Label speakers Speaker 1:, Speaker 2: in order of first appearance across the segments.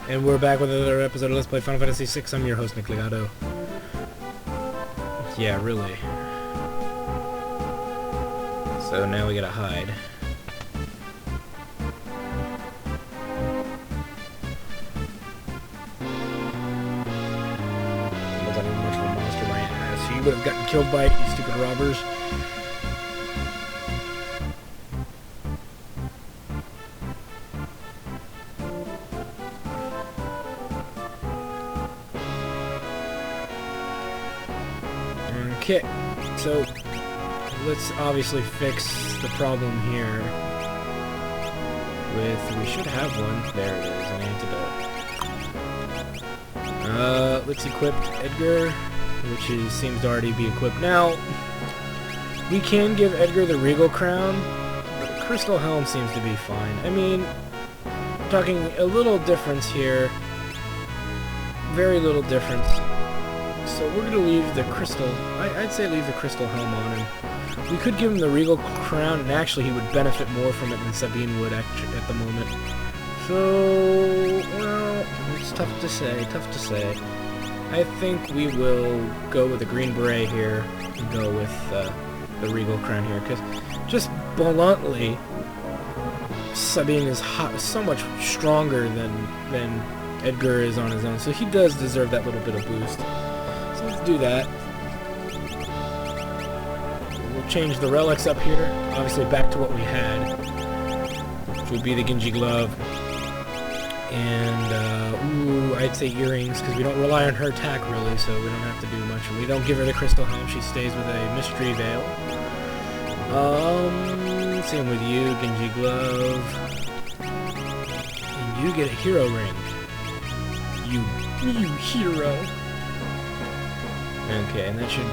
Speaker 1: And we're back with another episode of Let's Play Final Fantasy VI. I'm your host, Nick Figaro. Yeah, really. So now we gotta hide. Almost like much of a monster my ass. You would have gotten killed by it, you stupid robbers. Okay, so let's obviously fix the problem here with, we should have one, there it is, an antidote. Let's equip Edgar, which seems to already be equipped. Now, we can give Edgar the Regal Crown, but the Crystal Helm seems to be fine. I mean, I'm talking a little difference here, very little difference. So we're going to leave the crystal, I'd say leave the crystal helm on him. We could give him the Regal Crown, and actually he would benefit more from it than Sabine would at the moment. So, well, it's tough to say, I think we will go with the Green Beret here, and go with the Regal Crown here, because just bluntly, Sabine is so much stronger than Edgar is on his own, so he does deserve that little bit of boost. Let's do that. We'll change the relics up here, obviously back to what we had, which would be the Genji Glove, and, I'd say earrings, because we don't rely on her attack, really, so we don't have to do much. We don't give her the Crystal Helm, she stays with a Mystery Veil. Same with you, Genji Glove, and you get a Hero Ring. You hero. Okay, and that should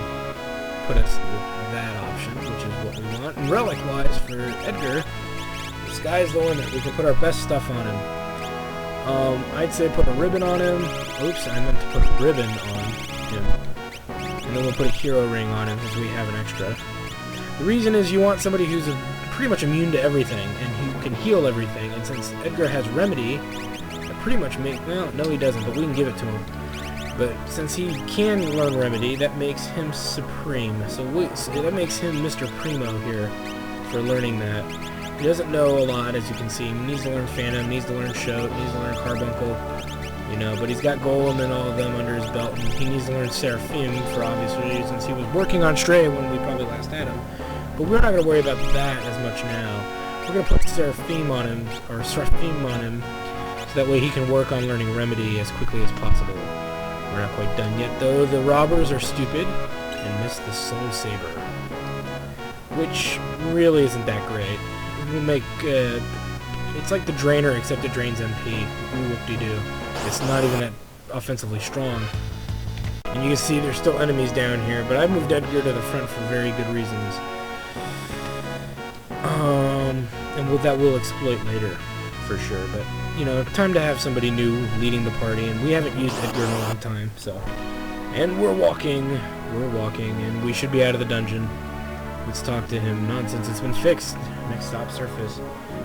Speaker 1: put us with that option, which is what we want. And relic-wise, for Edgar, the sky's the limit. We can put our best stuff on him. I'd say put a ribbon on him. Oops, I meant to put a ribbon on him. And then we'll put a hero ring on him, because we have an extra. The reason is you want somebody who's pretty much immune to everything, and who can heal everything. And since Edgar has Remedy, that pretty much well, no he doesn't, but we can give it to him. But since he can learn Remedy, that makes him Supreme. So that makes him Mr. Primo here for learning that. He doesn't know a lot, as you can see. He needs to learn Phantom, needs to learn Shout, needs to learn Carbuncle, you know, but he's got Golem and all of them under his belt, and he needs to learn Seraphim for obvious reasons. He was working on Stray when we probably last had him. But we're not going to worry about that as much now. We're going to put Seraphim on him, so that way he can work on learning Remedy as quickly as possible. We're not quite done yet, though. The robbers are stupid and miss the Soul Saber, which really isn't that great. We'll make it's like the Drainer, except it drains MP. Whoop-de-doo. It's not even that offensively strong. And you can see there's still enemies down here, but I moved Edgar to the front for very good reasons. And that we'll exploit later, for sure. But you know, time to have somebody new leading the party, and we haven't used Edgar in a long time, so. And we're walking, and we should be out of the dungeon. Let's talk to him. Nonsense, it's been fixed. Next stop, surface.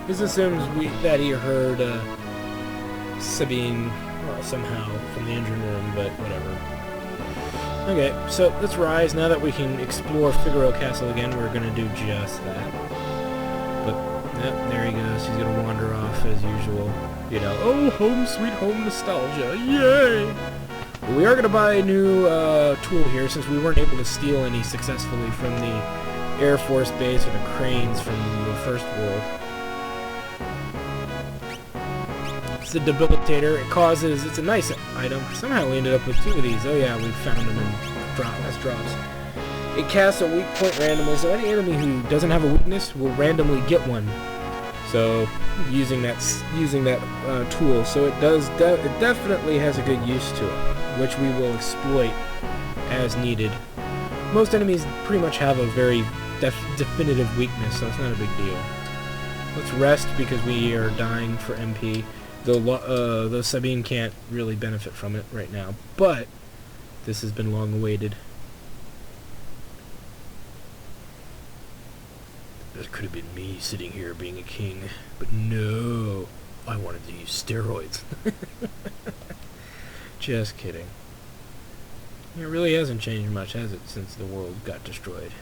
Speaker 1: This assumes that he heard Sabine, well, somehow, from the engine room, but whatever. Okay, so let's rise. Now that we can explore Figaro Castle again, we're gonna do just that. But, yep, there he goes. He's gonna wander off as usual. You know, oh, home sweet home nostalgia, yay! But we are going to buy a new tool here, since we weren't able to steal any successfully from the Air Force base or the cranes from the First War. It's a debilitator. It's a nice item. Somehow we ended up with two of these. Oh yeah, we found them in drops. It casts a weak point randomly, so any enemy who doesn't have a weakness will randomly get one. So, using that tool, so it definitely has a good use to it, which we will exploit as needed. Most enemies pretty much have a very definitive weakness, so it's not a big deal. Let's rest because we are dying for MP, though Sabine can't really benefit from it right now. But this has been long awaited. That could have been me sitting here being a king, but no, I wanted to use steroids. Just kidding. It really hasn't changed much, has it, since the world got destroyed?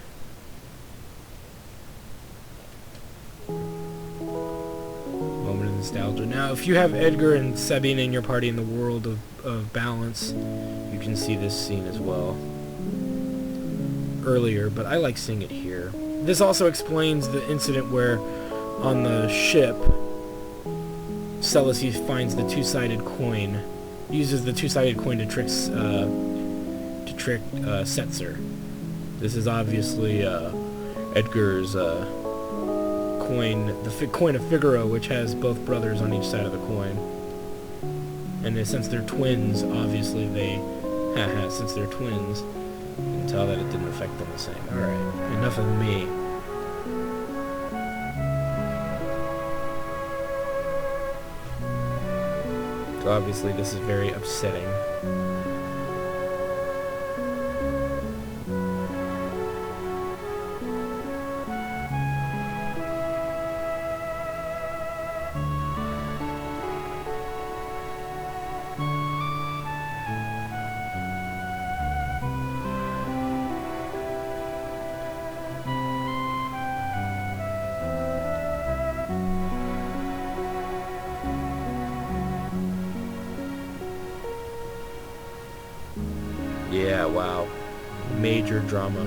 Speaker 1: Moment of nostalgia. Now, if you have Edgar and Sabine in your party in the world of balance, you can see this scene as well. Earlier, but I like seeing it here. This also explains the incident where, on the ship, Celis finds the two-sided coin, uses the two-sided coin to trick Setzer. This is obviously Edgar's coin, the coin of Figaro, which has both brothers on each side of the coin. And since they're twins, obviously since they're twins, you can tell that it didn't affect them the same. Alright, enough of me. So obviously this is very upsetting. Yeah, wow. Major drama.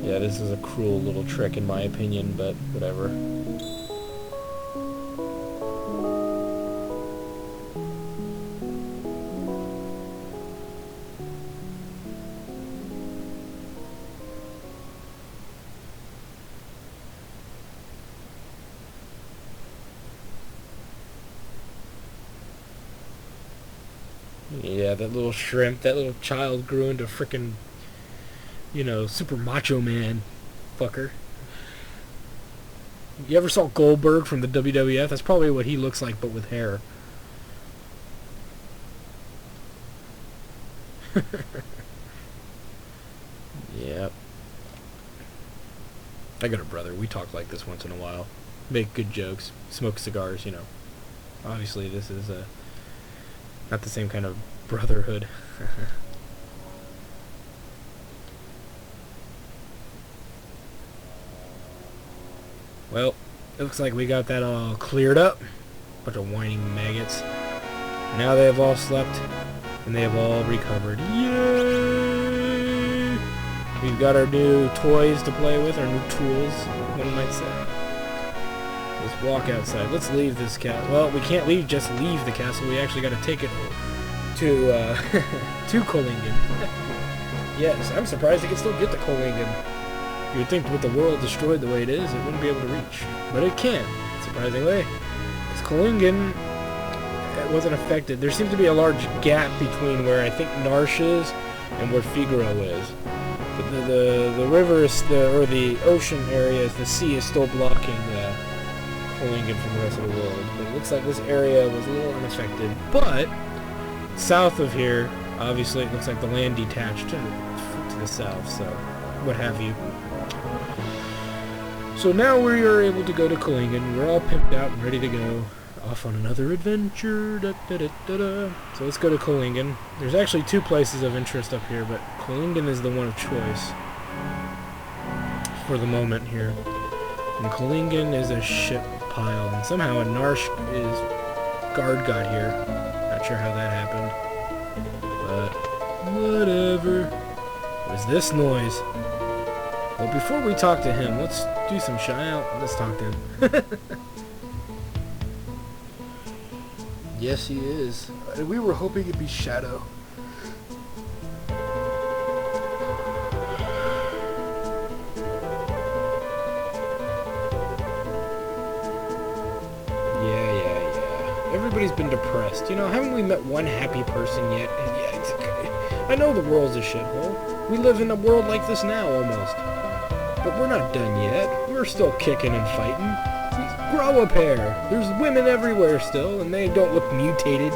Speaker 1: Yeah, this is a cruel little trick in my opinion, but whatever. Yeah, that little shrimp, that little child grew into frickin', you know, super macho man fucker. You ever saw Goldberg from the WWF? That's probably what he looks like, but with hair. Yep. I got a brother. We talk like this once in a while. Make good jokes. Smoke cigars, you know. Obviously, this is not the same kind of brotherhood. Well, it looks like we got that all cleared up. Bunch of whining maggots. Now they have all slept, and they have all recovered. Yay! We've got our new toys to play with, our new tools, one might say. Let's walk outside. Let's leave this castle. Well, we can't just leave the castle. We actually got to take it to to Kohlingen. Yes, I'm surprised it can still get to Kohlingen. You would think with the world destroyed the way it is, it wouldn't be able to reach. But it can, surprisingly. Because Kohlingen wasn't affected. There seems to be a large gap between where I think Narsh is and where Figaro is. But the river is or the ocean area, the sea is still blocking Kohlingen from the rest of the world. But it looks like this area was a little unaffected. But south of here, obviously, it looks like the land detached to the south, so what have you. So now we are able to go to Kohlingen. We're all pimped out and ready to go off on another adventure. Da, da, da, da, da. So let's go to Kohlingen. There's actually two places of interest up here, but Kohlingen is the one of choice for the moment here. And Kohlingen is a ship pile, and somehow a Narsh guard got here. Not sure how that happened, but whatever. What is this noise? Well, before we talk to him, let's do some let's talk to him. Yes, he is. We were hoping it'd be Shadow. Yeah. Everybody's been depressed. You know, haven't we met one happy person yet? Yeah, I know the world's a shithole. We live in a world like this now, almost. But we're not done yet. We're still kicking and fighting. We grow a pair. There's women everywhere still, and they don't look mutated.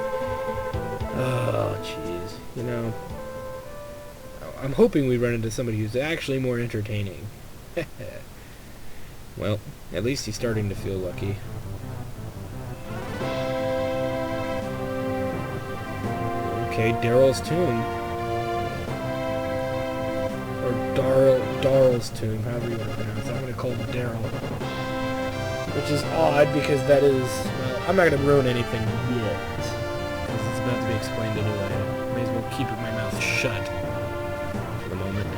Speaker 1: Oh, jeez. You know, I'm hoping we run into somebody who's actually more entertaining. Well, at least he's starting to feel lucky. Okay, Daryl's tomb. Or Daryl's tomb, however you want to pronounce it. I'm going to call it Daryl. Which is odd because that is... I'm not going to ruin anything yet. Because it's about to be explained anyway. May as well keep my mouth shut for the moment.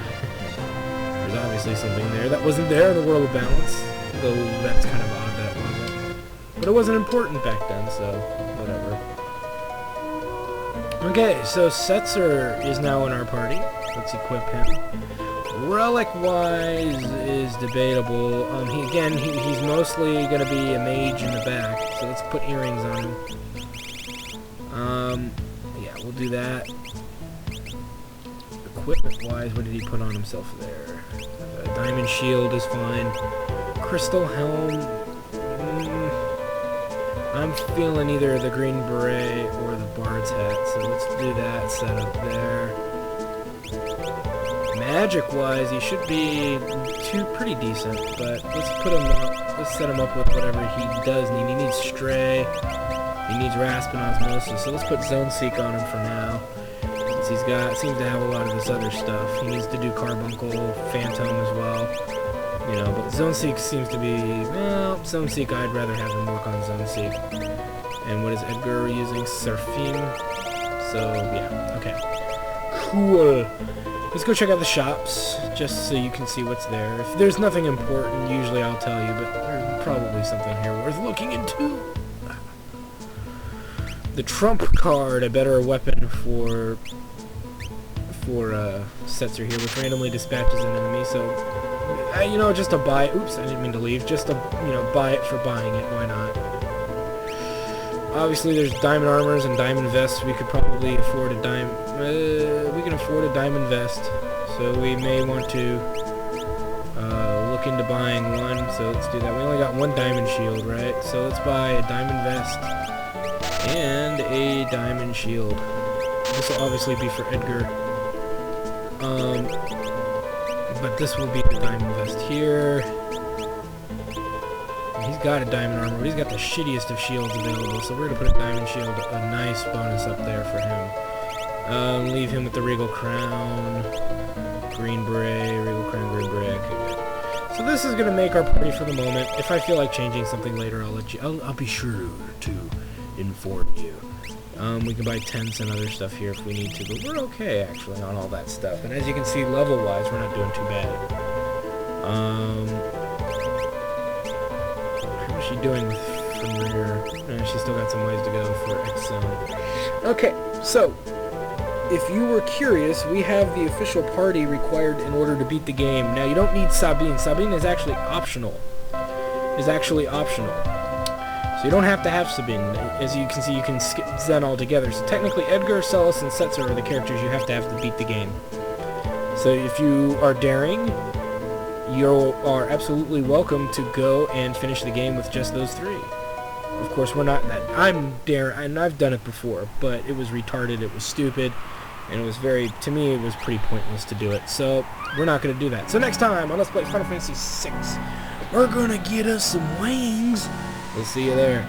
Speaker 1: There's obviously something there that wasn't there in the World of Balance. Though that's kind of odd that it wasn't. But it wasn't important back then, so whatever. Okay, so Setzer is now in our party. Let's equip him. Relic-wise is debatable. He's mostly going to be a mage in the back, so let's put earrings on him. Yeah, we'll do that. Equipment-wise, what did he put on himself there? Diamond shield is fine. Crystal helm. I'm feeling either the green beret or the bard's hat, so let's do that setup there. Magic-wise, he should be pretty decent, but let's put him up. Let's set him up with whatever he does need. He needs Stray. He needs Rasp and Osmosis, so let's put Zone Seek on him for now. Since seems to have a lot of this other stuff. He needs to do Carbuncle, Phantom as well. You know, but Zone Seek seems to be, well, Zone Seek, I'd rather have him work on Zone Seek. And what is Edgar using? Seraphim. So, yeah, okay. Cool. Let's go check out the shops, just so you can see what's there. If there's nothing important, usually I'll tell you, but there's probably something here worth looking into. The Trump card, a better weapon for Setzer here, which randomly dispatches an enemy, so... you know, just to buy it. Oops, I didn't mean to leave. Just to, you know, buy it for buying it. Why not? Obviously, there's diamond armors and diamond vests. We could probably afford a we can afford a diamond vest. So we may want to look into buying one. So let's do that. We only got one diamond shield, right? So let's buy a diamond vest and a diamond shield. This will obviously be for Edgar. But this will be the diamond vest here. He's got a diamond armor, but he's got the shittiest of shields available, so we're going to put a diamond shield, a nice bonus up there for him. Leave him with the Regal Crown, Green Beret, Regal Crown, Green Beret. Okay, good. So this is going to make our party for the moment. If I feel like changing something later, I'll let you. I'll be sure to inform you. We can buy tents and other stuff here if we need to, but we're okay, actually, on all that stuff. And as you can see, level-wise, we're not doing too bad. How's she doing from there? She's still got some ways to go for X-Zone. Okay, so, if you were curious, we have the official party required in order to beat the game. Now, you don't need Sabine. Sabine is actually optional. So you don't have to have Sabine. As you can see, you can skip Zen altogether. So technically, Edgar, Celis, and Setzer are the characters you have to beat the game. So if you are daring, you are absolutely welcome to go and finish the game with just those three. Of course, we're not... I'm daring, and I've done it before, but it was retarded, it was stupid, and it was very... To me, it was pretty pointless to do it. So we're not going to do that. So next time on Let's Play Final Fantasy VI, we're going to get us some wings. We'll see you there.